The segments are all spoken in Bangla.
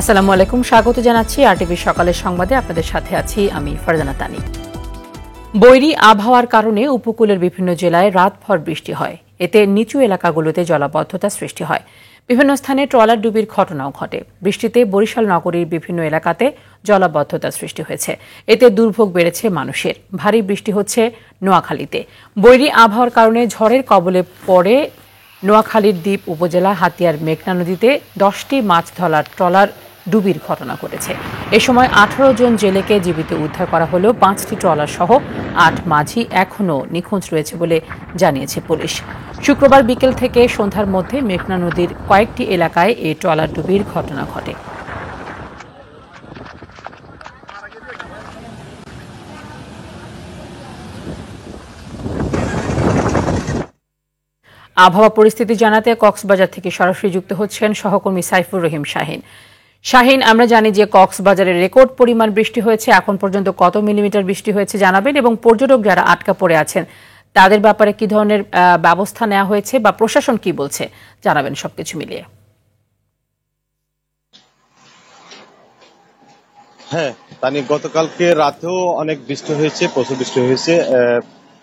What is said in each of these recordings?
আসসালামু আলাইকুম, স্বাগত জানাচ্ছি আরটিভি সকালের সংবাদে। আপনাদের সাথে আছি আমি ফারজানা তানি। বৈরী আবহাওয়ার কারণে উপকূলের বিভিন্ন জেলায় রাতভর বৃষ্টি হয়। এতে নিচু এলাকাগুলোতে জলাবদ্ধতা সৃষ্টি হয়। বিভিন্ন স্থানে ট্রলার ডুবির ঘটনাও ঘটে। বৃষ্টিতে বরিশাল নগরীর বিভিন্ন এলাকাতে জলাবদ্ধতা সৃষ্টি হয়েছে। এতে দুর্ভোগ বেড়েছে মানুষের। ভারী বৃষ্টি হচ্ছে নোয়াখালীতে। বৈরী আবহাওয়ার কারণে ঝড়ের কবলে পড়ে নোয়াখালীর দ্বীপ উপজেলা হাতিয়ার মেঘনা নদীতে 10টি মাছ ধরার ট্রলার ডুবির ঘটনা ঘটেছে। এ সময় 18 জন জেলেকে জীবিত উদ্ধার করা হলেও 5টি ট্রলার সহ 8 মাঝি এখনও নিখোঁজ রয়েছে বলে জানিয়েছে পুলিশ। শুক্রবার বিকেল থেকে সন্ধ্যার মধ্যে মেঘনা নদীর কয়েকটি এলাকায় এই ট্রলার ডুবির ঘটনা ঘটে। আবহাওয়া পরিস্থিতি জানাতে কক্সবাজার থেকে সরাসরি যুক্ত হচ্ছেন সহকর্মী সাইফুর রহিম শাহিন। শাহিন, আমরা জানি যে কক্সবাজারে রেকর্ড পরিমাণ বৃষ্টি হয়েছে। এখন পর্যন্ত কত মিলিমিটার বৃষ্টি হয়েছে জানাবেন, এবং পর্যটক যারা আটকা পড়ে আছেন তাদের ব্যাপারে কি ধরনের ব্যবস্থা নেওয়া হয়েছে বা প্রশাসন কি বলছে জানাবেন সবকিছু মিলিয়ে। হ্যাঁ তানি, গতকালকে রাতেও অনেক বৃষ্টি হয়েছে, প্রচুর বৃষ্টি হয়েছে।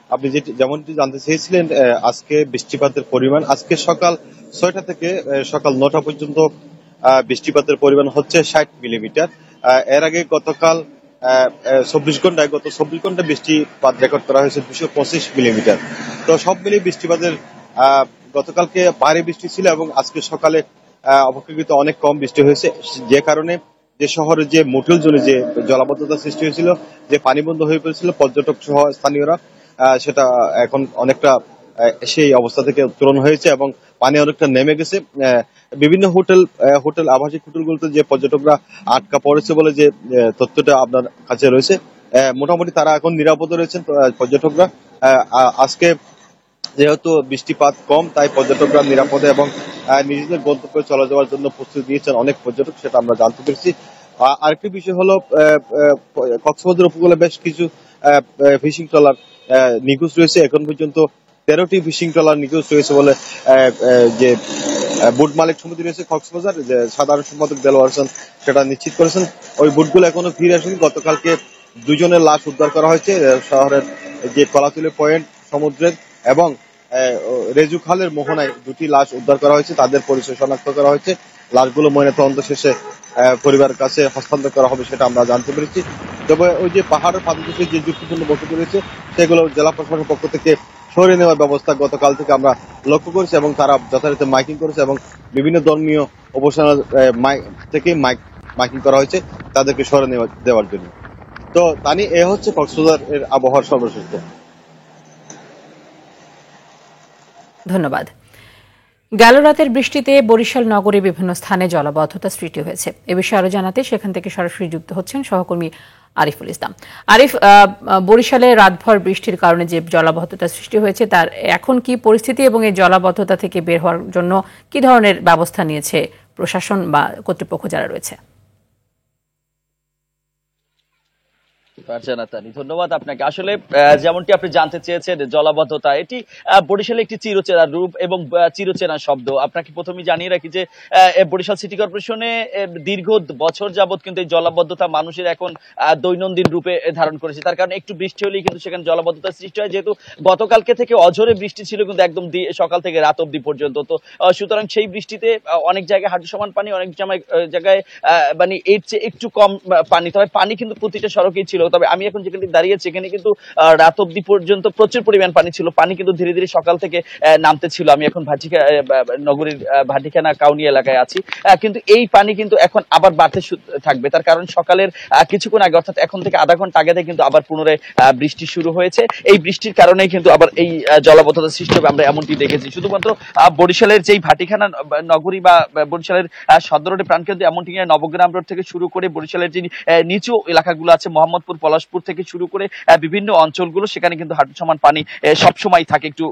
আপনি যেমনটি জানতে চেয়েছিলেন, আজকে বৃষ্টিপাতের পরিমাণ আজকে সকাল 6টা থেকে সকাল 9টা পর্যন্ত বৃষ্টিপাতের পরিমাণ হচ্ছে 60 মিলিমিটার। এর আগে গতকাল 24 ঘন্টায় বৃষ্টিপাত রেকর্ড করা হয়েছে 225 মিলিমিটার। তো সব মিলিয়ে বৃষ্টিপাতের গতকালকে ভারী বৃষ্টি ছিল এবং আজকে সকালে অপেক্ষাকৃত অনেক কম বৃষ্টি হয়েছে, যে কারণে যে শহরে যে মোটেল জোনে যে জলাবদ্ধতা সৃষ্টি হয়েছিল, যে পানি বন্ধ হয়ে পড়েছিল, পর্যটক সহ স্থানীয়রা সেটা এখন অনেকটা সেই অবস্থা থেকে উত্তরণ হয়েছে এবং পানি অনেকটা নেমে গেছে। বিভিন্ন হোটেল আবাসিক হোটেলগুলোতে যে পর্যটকরা আটকা পড়েছে বলে যে তথ্যটা আপনার কাছে রয়েছে, মোটামুটি তারা এখন নিরাপদে রয়েছেন পর্যটকরা। আজকে যেহেতু বৃষ্টিপাত কম, তাই পর্যটকরা নিরাপদে এবং নিজেদের গন্তব্যে চলে যাওয়ার জন্য প্রস্তুতি নিয়েছেন অনেক পর্যটক, সেটা আমরা জানতে পেরেছি। আরেকটি বিষয় হলো, কক্সবাজার উপকূলে বেশ কিছু ফিশিং ট্রলার নিখোঁজ রয়েছে। এখন পর্যন্ত 13টি ফিশিং ট্রলার নিখোঁজ রয়েছে বলে যে বুট মালিক সমিতি রয়েছে কক্সবাজার, যে সাধারণ সম্পাদক দেলোয়ার হোসেন সেটা নিশ্চিত করেছেন। ওই বুটগুলো এখনো ফিরে আসেনি। গতকালকে 2 জনের লাশ উদ্ধার করা হয়েছে শহরের যে কলাতুলি পয়েন্ট সমুদ্রের এবং রেজু খালের মোহনায় 2টি লাশ উদ্ধার করা হয়েছে। তাদের পরিচয় শনাক্ত করা হয়েছে। লাশগুলো ময়নাতদন্ত শেষে পরিবারের কাছে হস্তান্তর করা হবে, সেটা আমরা জানতে পেরেছি। তবে ওই যে পাহাড়ের পাদদেশে যে ঝুঁকিপূর্ণ বসতি রয়েছে, সেগুলো জেলা প্রশাসনের পক্ষ থেকে সরিয়ে নেওয়ার ব্যবস্থা গতকাল থেকে আমরা লক্ষ্য করেছি এবং তারা যথারীতি মাইকিং করেছে এবং বিভিন্ন ধর্মীয় অবস্থান থেকে মাইকিং করা হয়েছে তাদেরকে সরিয়ে দেওয়ার জন্য। তো তানি, এ হচ্ছে কক্সবাজার এর আবহাওয়ার সর্বশেষ। ধন্যবাদ। গেল রাতের বৃষ্টিতে বরিশাল নগরে বিভিন্ন স্থানে জলাবদ্ধতা সৃষ্টি হয়েছে। এ বিষয়ে আরো জানাতে সেখান থেকে সরাসরি যুক্ত হচ্ছেন সহকর্মী আরিফুল ইসলাম। আরিফ, বরিশালে রাতভর বৃষ্টির কারণে যে জলাবদ্ধতা সৃষ্টি হয়েছে তার এখন কি পরিস্থিতি, এবং এই জলাবদ্ধতা থেকে বের হওয়ার জন্য কি ধরনের ব্যবস্থা নিয়েছে প্রশাসন বা কর্তৃপক্ষ যারা রয়েছে? ধন্যবাদ আপনাকে। আসলে যেমনটি আপনি জানতে চেয়েছেন, জলাবদ্ধতা এটি বরিশালে একটি চিরচেনা রূপ এবং চিরচেনা শব্দ। আপনাকে প্রথমেই জানিয়ে রাখি যে বরিশাল সিটি কর্পোরেশনে দীর্ঘ বছর যাবৎ কিন্তু এই জলাবদ্ধতা মানুষের এখন দৈনন্দিন রূপে ধারণ করেছে। তার কারণে একটু বৃষ্টি হলেই কিন্তু সেখানে জলাবদ্ধতার সৃষ্টি হয়, যেহেতু গতকালকে থেকে অঝোরে বৃষ্টি ছিল কিন্তু একদম সকাল থেকে রাত অবধি পর্যন্ত। তো সুতরাং সেই বৃষ্টিতে অনেক জায়গায় হাঁটু সমান পানি, অনেক জায়গায় মানে এর চেয়ে একটু কম পানি। তবে পানি কিন্তু প্রতিটা সড়কেই ছিল। তবে আমি এখন যেখানে দাঁড়িয়েছি এখানে কিন্তু রাত অবধি পর্যন্ত প্রচুর পরিমাণ পানি ছিল। পানি কিন্তু ধীরে ধীরে সকাল থেকে নামতে ছিল। আমি এখন নগরীর ভাটিখানা কাউনি এলাকায় আছি, কিন্তু এই পানি কিন্তু এখন আবার বাড়তে থাকবে। তার কারণ সকালের কিছুক্ষণ আগে, অর্থাৎ এখন থেকে আধা ঘন্টা আগে কিন্তু আবার পুনরায় বৃষ্টি শুরু হয়েছে। এই বৃষ্টির কারণেই কিন্তু আবার এই জলাবদ্ধতার সৃষ্টি হবে, আমরা এমনটি দেখেছি। শুধুমাত্র বরিশালের যেই ভাটিখানা নগরী বা বরিশালের সদর রোডে প্রাণকেন্দ্র এমনটি নবগ্রাম রোড থেকে শুরু করে বরিশালের যে নিচু এলাকাগুলো আছে, মোহাম্মদপুর পলাশপুর থেকে শুরু করে বিভিন্ন অঞ্চলগুলো, সেখানে কিন্তু হাঁটু সমান পানি সবসময় থাকে একটু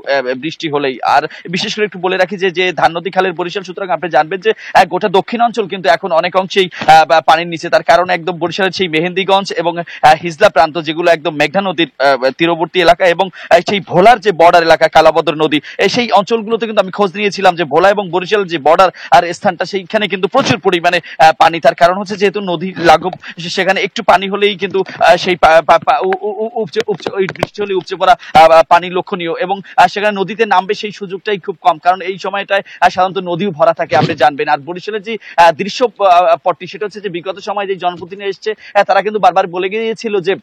বৃষ্টি হলেই। আর বিশেষ করে একটু বলে রাখি যে ধান নদী খালের বরিশাল, সুতরাং আপনি জানবেন যে গোটা দক্ষিণ অঞ্চল কিন্তু এখন অনেক অংশেই পানির নিচে। তার কারণে একদম বরিশালের সেই মেহেন্দিগঞ্জ এবং হিজলা প্রান্ত, যেগুলো একদম মেঘনা নদীর তীরবর্তী এলাকা, এবং সেই ভোলার যে বর্ডার এলাকা কালাবদর নদী, সেই অঞ্চলগুলোতে কিন্তু আমি খোঁজ নিয়েছিলাম যে ভোলা এবং বরিশাল যে বর্ডার আর স্থানটা, সেইখানে কিন্তু প্রচুর পরিমাণে পানি। তার কারণ হচ্ছে যেহেতু নদী লাঘব, সেখানে একটু পানি হলেই কিন্তু সেই বৃষ্টি হলে উপচে পড়া পানি লক্ষণীয়, এবং সেখানে নদীতে নামবে সেই সুযোগটাই খুব কম, কারণ এই সময়টায় সাধারণত নদীও ভরা থাকে, আপনি জানবেন। আর বরিশালের যে দৃশ্যপটটি, সেটা হচ্ছে যে বিগত সময় যে জনপ্রতিনিধি এসছে, তারা কিন্তু বারবার বলে গিয়েছিল যে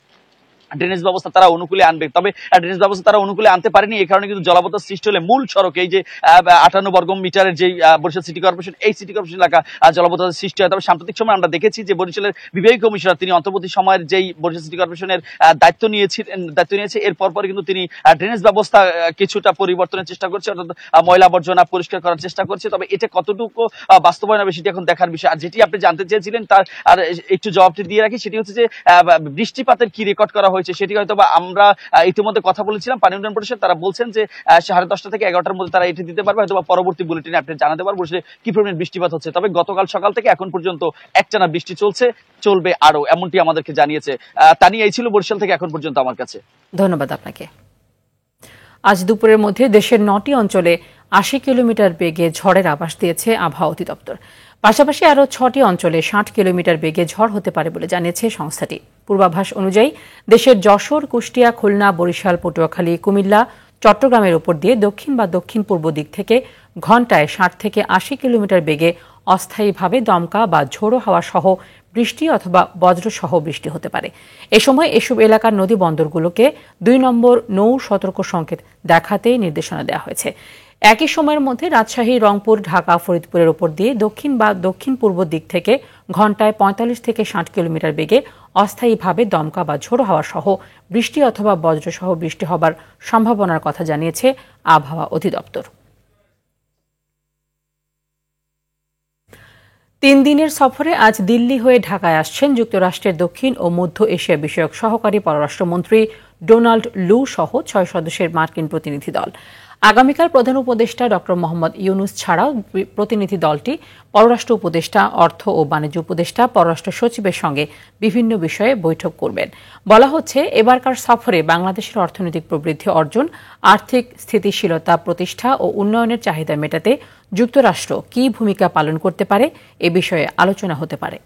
ড্রেনেজ ব্যবস্থা তারা অনুকূলে আনবে, তবে ড্রেনেজ ব্যবস্থা তারা অনুকূলে আনতে পারেনি। এই কারণে কিন্তু জলাবদ্ধতা সৃষ্টি হলে মূল সড়ক, এই যে 58 বর্গ মিটারের যে বরিশাল সিটি কর্পোরেশন, এই সিটি কর্পোরেশন এলাকা জলাবদ্ধতার সৃষ্টি হয়। তবে সাম্প্রতিক সময় আমরা দেখেছি যে বরিশালের বিভাগীয় কমিশনার, তিনি অন্তর্বর্তী সময়ের যেই বরিশাল সিটি কর্পোরেশনের দায়িত্ব নিয়েছে, এরপর কিন্তু তিনি ড্রেনেজ ব্যবস্থা কিছুটা পরিবর্তনের চেষ্টা করছে, অর্থাৎ ময়লা আবর্জনা পরিষ্কার করার চেষ্টা করছে। তবে এটা কতটুকু বাস্তবায়ন হবে সেটি এখন দেখার বিষয়। আর যেটি আপনি জানতে চেয়েছিলেন, তার আর একটু জবাবটি দিয়ে রাখি, সেটি হচ্ছে যে বৃষ্টিপাতের কি রেকর্ড করা হয়েছে, সেটি হয়তো বা আমরা ইতিমধ্যে কথা বলেছিলাম পানি উন্নয়ন পরিষদ, তারা বলছেন যে 10:30 থেকে 11টার মধ্যে তারা এটি দিতে পারবে, হয়তো বা পরবর্তী বুলেটিনে আপনি জানাতে পারবো যে কি পরিমাণ বৃষ্টিপাত হচ্ছে। তবে গতকাল সকাল থেকে এখন পর্যন্ত একটানা বৃষ্টি চলবে আরো, এমনটি আমাদেরকে জানিয়েছে তানি। এই ছিল বরিশাল থেকে এখন পর্যন্ত আমার কাছে। ধন্যবাদ আপনাকে। আজ দুপুরের মধ্যে দেশের 9টি অঞ্চলে 80 কিলোমিটার বেগে ঝড়ের আভাস দিয়েছে আবহাওয়া অধিদপ্তর। পাশাপাশি আরও 6টি অঞ্চলে 60 কিলোমিটার বেগে ঝড় হতে পারে বলে জানিয়েছে সংস্থাটি। পূর্বাভাস অনুযায়ী দেশের যশোর, কুষ্টিয়া, খুলনা, বরিশাল, পটুয়াখালী, কুমিল্লা, চট্টগ্রামের উপর দিয়ে দক্ষিণ বা দক্ষিণ পূর্ব দিক থেকে ঘণ্টায় 60 থেকে 80 কিলোমিটার বেগে অস্থায়ীভাবে দমকা বা ঝোড়ো হাওয়া সহ বৃষ্টি অথবা বজ্রসহ বৃষ্টি হতে পারে। এ সময় এসব এলাকার নদী বন্দরগুলোকে 2 নম্বর নৌ সতর্ক সংকেত দেখাতে নির্দেশনা দেওয়া হয়েছে। একই সময়ের মধ্যে রাজশাহী, রংপুর, ঢাকা, ফরিদপুরের উপর দিয়ে দক্ষিণ বা দক্ষিণ পূর্ব দিক থেকে ঘণ্টায় 45 থেকে 60 কিলোমিটার বেগে অস্থায়ীভাবে দমকা বা ঝোড়ো হাওয়া সহ বৃষ্টি অথবা বজ্রসহ বৃষ্টি হবার সম্ভাবনার কথা জানিয়েছে আবহাওয়া অধিদপ্তর। 3 দিনের সফরে আজ দিল্লি হয়ে ঢাকায় আসছেন যুক্তরাষ্ট্রের দক্ষিণ ও মধ্য এশিয়া বিষয়ক সহকারী পররাষ্ট্রমন্ত্রী ডোনাল্ড লু সহ 6 সদস্যের মার্কিন প্রতিনিধি দল। আগামীকাল প্রধান উপদেষ্টা ড মোহাম্মদ ইউনুস ছাড়াও প্রতিনিধি দলটি পররাষ্ট্র উপদেষ্টা, অর্থ ও বাণিজ্য উপদেষ্টা, পররাষ্ট্র সচিবের সঙ্গে বিভিন্ন বিষয়ে বৈঠক করবেন। বলা হচ্ছে, এবারকার সফরে বাংলাদেশের অর্থনৈতিক প্রবৃদ্ধি অর্জন, আর্থিক স্থিতিশীলতা প্রতিষ্ঠা ও উন্নয়নের চাহিদা মেটাতে যুক্তরাষ্ট্র কী ভূমিকা পালন করতে পারে, এ বিষয়ে আলোচনা হতে পারে।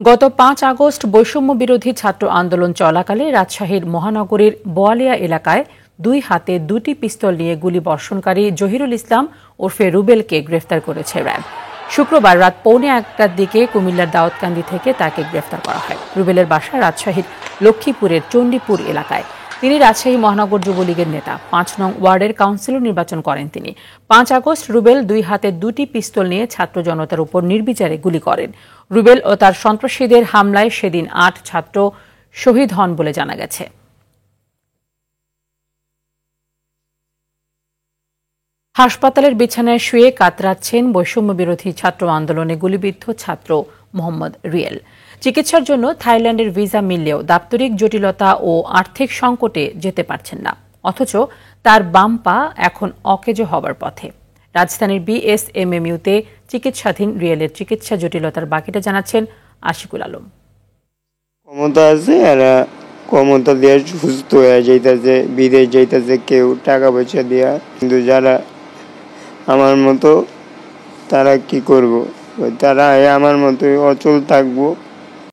গত 5 আগস্ট বৈষম্য বিরোধী ছাত্র আন্দোলন চলাকালে রাজশাহীর মহানগরীর বোয়ালিয়া এলাকায় 2 হাতে 2টি পিস্তল নিয়ে গুলি বর্ষণকারী জহিরুল ইসলাম ওরফে রুবেলকে গ্রেফতার করেছে র্যাব। শুক্রবার রাত 1:45টার দিকে কুমিল্লার দাউদকান্দি থেকে তাকে গ্রেফতার করা হয়। রুবেলের বাসা রাজশাহীর লক্ষ্মীপুরের চণ্ডীপুর এলাকায়। তিনি রাজশাহী মহানগর যুবলীগের নেতা। 5 নং ওয়ার্ডের কাউন্সিলর নির্বাচন করেন তিনি। 5 আগস্ট রুবেল 2 হাতে 2টি পিস্তল নিয়ে ছাত্র জনতার উপর নির্বিচারে গুলি করেন। রুবেল ও তার সন্ত্রাসীদের হামলায় সেদিন 8 ছাত্র শহীদ হন বলে জানা গেছে। হাসপাতালের বিছানায় শুয়ে কাতরাচ্ছেন বৈষম্য বিরোধী ছাত্র আন্দোলনে গুলিবিদ্ধ ছাত্র মোহাম্মদ রিয়েল। চিকিৎসার জন্য থাইল্যান্ডের ভিসা মিললেও দাপ্তরিক জটিলতা ও আর্থিক সংকটে যেতে পারছেন না, অথচ তার বাম পা এখন অকেজো হবার পথে। রাজধানীর বিএসএমএমইউতে চিকিৎসাধীন রিয়েলের চিকিৎসা জটিলতার বাকিটা জানাচ্ছেন আশিকুল আলম। ক্ষমতা আছে, এরা ক্ষমতা দিয়ে সুস্থ হয়ে যাইতেছে, বিদেশ যাইতেছে কেউ টাকা পয়সা দিয়া, কিন্তু যারা আমার মতো তারা কি করব, তারা আমার মতোই অচল থাকবো।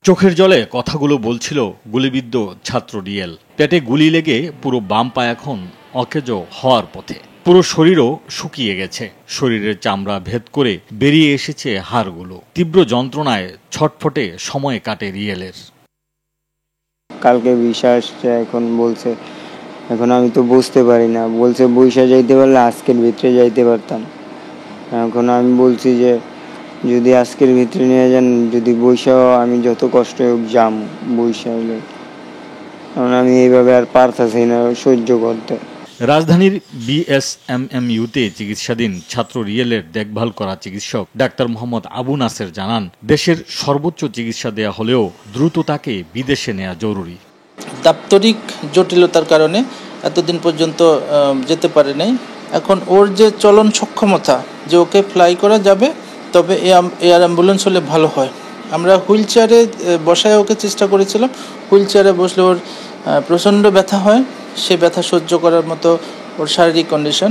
চোখের জলে কথাগুলো বলছিল গুলিবিদ্ধ ছাত্র রিয়েল। পেটে গুলি লেগে পুরো বাম পা এখন অকেজো হওয়ার পথে। পুরো শরীরও শুকিয়ে গেছে, শরীরের চামড়া ভেদ করে বেরিয়ে এসেছে হাড়গুলো। তীব্র যন্ত্রণায় ছটফটে সময় কাটে রিয়েলের। কালকে ভিসা আসছে, এখন বলছে, এখন আমি তো বুঝতে পারি না, বলছে বৈশা যাইতে পারলে আজকের ভিতরে যাইতে পারতাম। এখন আমি বলছি যে যদি আজকের ভিতরে নিয়ে যান, যদি বৈশাও আমি যত কষ্ট হোক যাম, বৈশা হলে। কারণ আমি এইভাবে আর পারতাছি না সহ্য করতে। রাজধানীর বিএসএমএমইউতে চিকিৎসাধীন ছাত্র রিয়েলের দেখভাল করা চিকিৎসক ডাক্তার মোহাম্মদ আবু নাসের জানান, দেশের সর্বোচ্চ চিকিৎসা দেয়া হলেও দ্রুত তাকে বিদেশে নেওয়া জরুরি। দাপ্তরিক জটিলতার কারণে এতদিন পর্যন্ত যেতে পারে নাই। এখন ওর যে চলন সক্ষমতা, যে ওকে ফ্লাই করা যাবে, তবে এয়ার অ্যাম্বুলেন্স হলে ভালো হয়। আমরা হুইল চেয়ারে বসায় ওকে চেষ্টা করেছিলাম। হুইল চেয়ারে বসলে ওর প্রচণ্ড ব্যথা হয়, সে ব্যথা সহ্য করার মতো ওর শারীরিক কন্ডিশন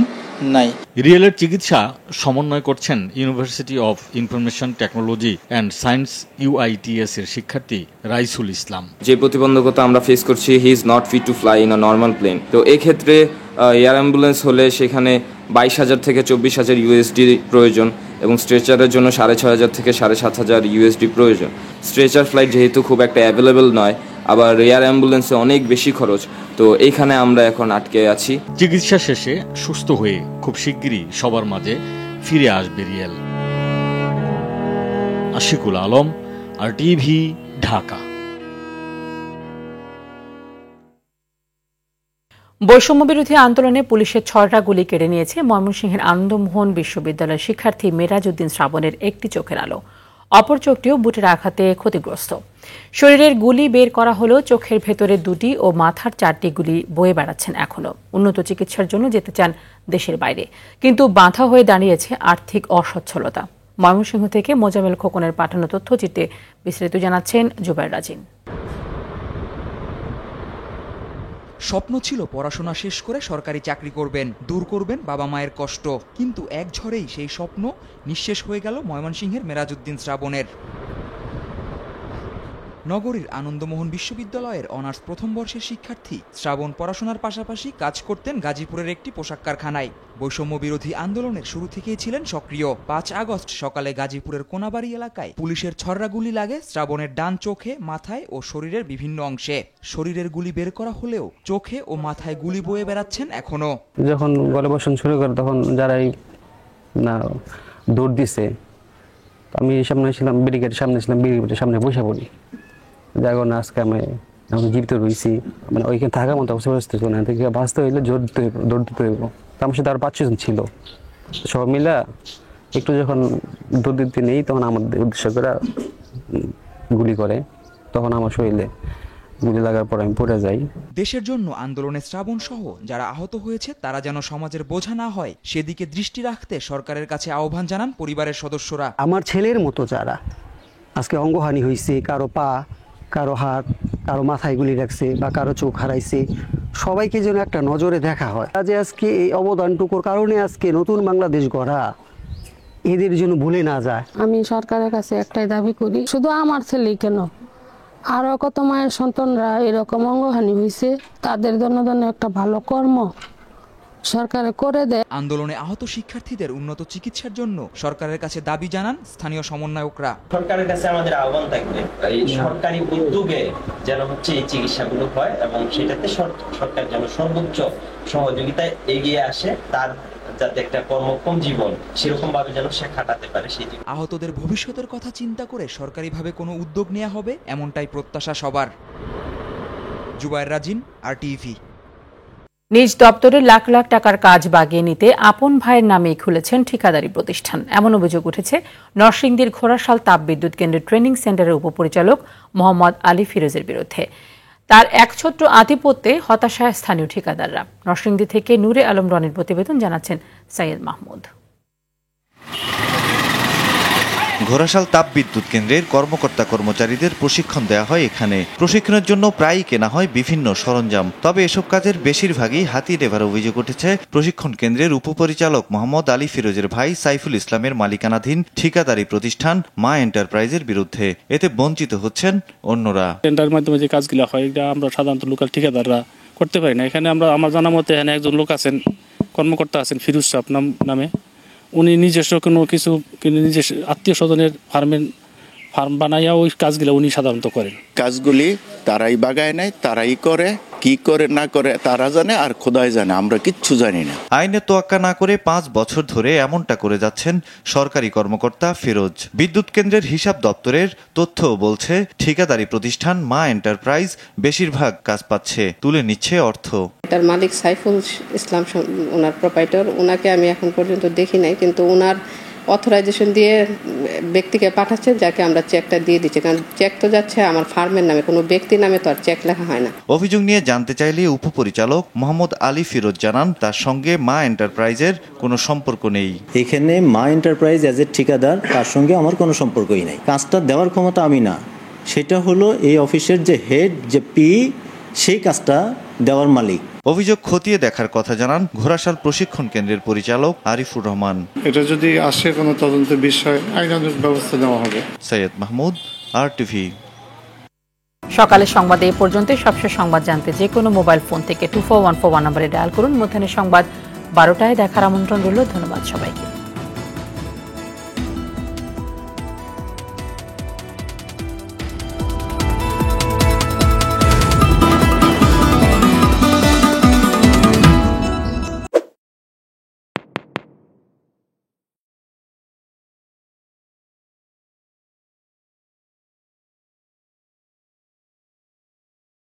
নাই। রিয়েলের চিকিৎসা সমন্বয় করছেন university of information technology and science UITS এর শিক্ষার্থী রাইসুল ইসলাম। যে প্রতিবন্ধকতা আমরা ফেস করছি, he is not fit to fly in a normal plane. তো এই ক্ষেত্রে এয়ার অ্যাম্বুলেন্স হলে সেখানে 22,000 থেকে 24,000 USD প্রয়োজন এবং স্ট্রেচারের জন্য 6,500 থেকে 7,500 USD প্রয়োজন। স্ট্রেচার ফ্লাইট যেহেতু খুব একটা অ্যাভেলেবেল নয়, আবার এয়ার অ্যাম্বুলেন্সে অনেক বেশি খরচ, তো এইখানে আমরা এখন আটকে আছি। চিকিৎসা শেষে সুস্থ হয়ে খুব শিগগিরই সবার মাঝে ফিরে আসবে রিয়েল। আশিকুল আলম, RTV, ঢাকা। বৈষম্য বিরোধী আন্দোলনে পুলিশের 6টা গুলি কেড়ে নিয়েছে ময়মনসিংহের আনন্দমোহন বিশ্ববিদ্যালয়ের শিক্ষার্থী মেরাজউদ্দিন শ্রাবণের একটি চোখের আলো। অপর চোখটিও বুটের আঘাতে ক্ষতিগ্রস্ত। শরীরের গুলি বের করা হলেও চোখের ভেতরে 2টি ও মাথার 4টি গুলি বয়ে বেড়াচ্ছেন এখনো। উন্নত চিকিৎসার জন্য যেতে চান দেশের বাইরে, কিন্তু বাধা হয়ে দাঁড়িয়েছে আর্থিক অসচ্ছলতা। ময়মনসিংহ থেকে মোজামেল খোকনের পাঠানো তথ্যচিত্রে বিস্তারিত জানাচ্ছেন জুবায়ের রাজিন। স্বপ্ন ছিল পড়াশোনা শেষ করে সরকারি চাকরি করবেন, দূর করবেন বাবা মায়ের কষ্ট, কিন্তু এক ঝড়েই সেই স্বপ্ন নিঃশেষ হয়ে গেল ময়মনসিংহের মেরাজউদ্দিন শ্রাবণের। নগরীর আনন্দমোহন বিশ্ববিদ্যালয়ের অনার্স প্রথম বর্ষের শিক্ষার্থী শ্রাবণ পড়াশোনার পাশাপাশি কাজ করতেন গাজীপুরের একটি পোশাক কারখানায়। বৈষম্য বিরোধী আন্দোলনের শুরু থেকেই ছিলেন সক্রিয়। 5 আগস্ট সকালে গাজীপুরের কোনাবাড়ি এলাকায় পুলিশের ছররা গুলি লাগে শ্রাবণের ডান চোখে, মাথায় ও শরীরের বিভিন্ন অংশে। শরীরের গুলি বের করা হলেও চোখে ও মাথায় গুলি বয়ে বেড়াচ্ছেন এখনো। যখন গলবর্ষণ শুরু করে তখন যারাই না দৌড় দিছে, আমি সামনে ছিলাম, ব্যারিকেডের সামনে ছিলাম, ব্যারিকেডের সামনে বসে পড়ি। যাগো না, আজকে আমি জীবিত রয়েছি, মানে ওইখানে থাকার মতো অবস্থা না, থেকে বাঁচতে হইলে দৌড় দিতে হইব। আমার সাথে আরো 5-6 জন ছিল, সব মিলা একটু যখন দৌড় দিতে নেই তখন আমাদের উদ্দেশ্য করে গুলি করে, তখন আমার শরীরে গুলি লাগার পর আমি পড়ে যাই। দেশের জন্য আন্দোলনে শ্রাবণ সহ যারা আহত হয়েছে তারা যেন সমাজের বোঝা না হয়, সেদিকে দৃষ্টি রাখতে সরকারের কাছে আহ্বান জানান পরিবারের সদস্যরা। আমার ছেলের মতো যারা আজকে অঙ্গহানি হয়েছে, কারো পা, কারো হাত, কারো মাথায় গুলি লাগছে বা কারো চোখ হারাইছে, সবাইকে যেন একটা নজরে দেখা হয়। আজকে এই অবদানটুকুর কারণে আজকে নতুন বাংলাদেশ গড়া, এদের জন্য ভুলে না যায়। আমি সরকারের কাছে একটাই দাবি করি, শুধু আমার ছেলেই কেন, আরো কত মায়ের সন্তানরা এরকম অঙ্গহানি হয়েছে, তাদের জন্য একটা ভালো কর্ম সরকারে করে দেয়। আন্দোলনে আহত শিক্ষার্থীদের উন্নত চিকিৎসার জন্য সরকারের কাছে দাবি জানান স্থানীয় সমন্বয়করা। সরকারের কাছে আমাদের আহ্বান থাকবে এই সরকারি উদ্যোগে যেন এই চিকিৎসাগুলো হয় এবং সেটাতে সরকার যেন সর্বোচ্চ সহযোগিতায় এগিয়ে আসে, তার যাতে একটা কর্মক্ষম জীবন সেরকম ভাবে যেন সে খাটাতে পারে। সেই আহতদের ভবিষ্যতের কথা চিন্তা করে সরকারিভাবে কোনো উদ্যোগ নেওয়া হবে, এমনটাই প্রত্যাশা সবার। জুবায়ের রাজিন, RTV। নিজ দপ্তরে লাখ লাখ টাকার কাজ বাগিয়ে নিতে আপন ভাইয়ের নামেই খুলেছেন ঠিকাদারি প্রতিষ্ঠান। এমন অভিযোগ উঠেছে নরসিংদীর ঘোড়াশাল তাপবিদ্যুৎ কেন্দ্রের ট্রেনিং সেন্টারের উপপরিচালক মোহাম্মদ আলী ফিরোজের বিরুদ্ধে। তার একছত্র আধিপত্যে হতাশায় স্থানীয় ঠিকাদাররা। নরসিংদী থেকে নূরে আলম রনির প্রতিবেদন, জানাচ্ছেন সাইয়েদ মাহমুদ। ঘোড়াশাল তাপবিদ্যুৎ কেন্দ্রের কর্মকর্তা কর্মচারীদের প্রশিক্ষণ দেওয়া হয় এখানে। প্রশিক্ষণের জন্য প্রায়ই কেনা হয় বিভিন্ন সরঞ্জাম, তবে এসব কাজের বেশিরভাগই হাতি নেভার অভিযোগ উঠেছে প্রশিক্ষণ কেন্দ্রের উপপরিচালক মোহাম্মদ আলী ফিরোজের ভাই সাইফুল ইসলামের মালিকানাধীন ঠিকাদারি প্রতিষ্ঠান মা এন্টারপ্রাইজের বিরুদ্ধে। এতে বঞ্চিত হচ্ছেন অন্যরা। টেন্ডারের মাধ্যমে যে কাজগুলো হয় এটা আমরা সাধারণত লোকাল ঠিকাদাররা করতে পারি না। এখানে আমার জানা মতে এখানে একজন লোক আছেন, কর্মকর্তা আছেন ফিরোজ সাহেব নামে। উনি নিজস্ব কোনো কিছু নিজস্ব আত্মীয় স্বজনের ফার্ম বানাইয়া ওই কাজগুলো উনি সাধারণত করেন। কাজগুলি তারাই বাগায় নেয়, তারাই করে, কি করে না করে তারা জানে, আর খোদাই জানে, আমরা কিচ্ছু জানি না। আইনে তোয়াক্কা না করে 5 বছর ধরে এমনটা করে যাচ্ছেন সরকারি কর্মকর্তা ফিরোজ। বিদ্যুৎ কেন্দ্রের হিসাব দপ্তরের তথ্য বলছে, ঠিকাদারি প্রতিষ্ঠান মা এন্টারপ্রাইজ বেশিরভাগ কাজ পাচ্ছে, তুলে নিচ্ছে অর্থ। এটার মালিক সাইফুল ইসলাম, ওনার প্রোপাইটর, ওনাকে আমি এখন পর্যন্ত দেখি নাই, কিন্তু ওনার অথরাইজেশন দিয়ে ব্যক্তিকে পাঠাচ্ছেন, যাকে আমরা চেকটা দিয়ে দিচ্ছি, কারণ চেক তো যাচ্ছে আমার ফার্মের নামে, কোনো ব্যক্তির নামে তো আর চেক লেখা হয় না। অভিযোগ নিয়ে জানতে চাইলে উপপরিচালক মোহাম্মদ আলী ফিরোজ জানান, তার সঙ্গে মা এন্টারপ্রাইজের কোনো সম্পর্ক নেই। এখানে মা এন্টারপ্রাইজ এজ এ ঠিকাদার, তার সঙ্গে আমার কোনো সম্পর্কই নাই। কাজটা দেওয়ার ক্ষমতা আমি না, সেটা হলো এই অফিসের যে হেড, যে পি, সেই কাজটা দেওয়ার মালিক। অভিযোগ খতিয়ে দেখার কথা জানান ঘোড়াশাল প্রশিক্ষণ কেন্দ্রের পরিচালক আরিফুর রহমান। এটা যদি আসে কোনো তদন্তের বিষয়, আইনানুগ ব্যবস্থা নেওয়া হবে। সৈয়দ মাহমুদ, RTV। সকালের সংবাদে এ পর্যন্ত। সবশেষ সংবাদ জানতে যে কোনো মোবাইল ফোন থেকে 24141 নম্বরে ডায়াল করুন। মধ্যাহ্নের সংবাদ 12টায় দেখার আমন্ত্রণ রইল। ধন্যবাদ সবাইকে।